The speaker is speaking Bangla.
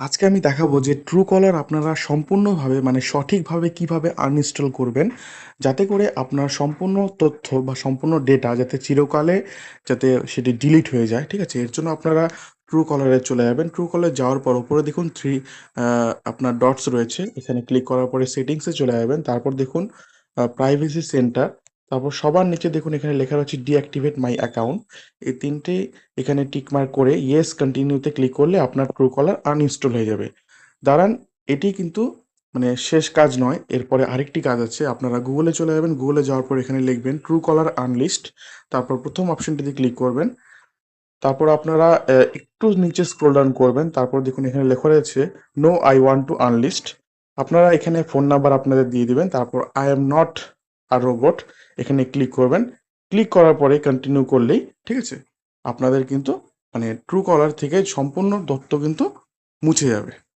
আজকে আমি দেখাবো যে ট্রুকলার আপনারা সম্পূর্ণভাবে মানে সঠিকভাবে কিভাবে আনইনস্টল করবেন যাতে করে আপনার সম্পূর্ণ তথ্য বা সম্পূর্ণ ডেটা যাতে চিরকালে যাতে সেটি ডিলিট হয়ে যায়। ঠিক আছে, এর জন্য আপনারা ট্রুকলারে চলে যাবেন। ট্রুকলারে যাওয়ার পর উপরে দেখুন আপনার ডটস রয়েছে, এখানে ক্লিক করার পরে সেটিংসে চলে যাবেন। তারপর দেখুন প্রাইভেসি সেন্টার, তারপর সবার নিচে দেখুন এখানে লেখা রয়েছে ডিঅ্যাক্টিভেট মাই অ্যাকাউন্ট। এই তিনটে এখানে টিকমার্ক করে ইয়েস কন্টিনিউতে ক্লিক করলে আপনার ট্রুকলার আনইনস্টল হয়ে যাবে। দাঁড়ান, এটি কিন্তু মানে শেষ কাজ নয়, এরপরে আরেকটি কাজ আছে। আপনারা গুগলে চলে যাবেন, গুগলে যাওয়ার পর এখানে লিখবেন ট্রুকলার আনলিস্ট, তারপর প্রথম অপশনটিতে ক্লিক করবেন। তারপর আপনারা একটু নিচে স্ক্রল ডাউন করবেন, তারপর দেখুন এখানে লেখা রয়েছে no I want to unlist. আপনারা এখানে ফোন নাম্বার আপনাদের দিয়ে দিবেন, তারপর I am not a robot এখানে ক্লিক করবেন। ক্লিক করার পরে কন্টিনিউ করলেই ঠিক আছে, আপনাদের কিন্তু মানে ট্রুকলার থেকে সম্পূর্ণ তথ্য কিন্তু মুছে যাবে।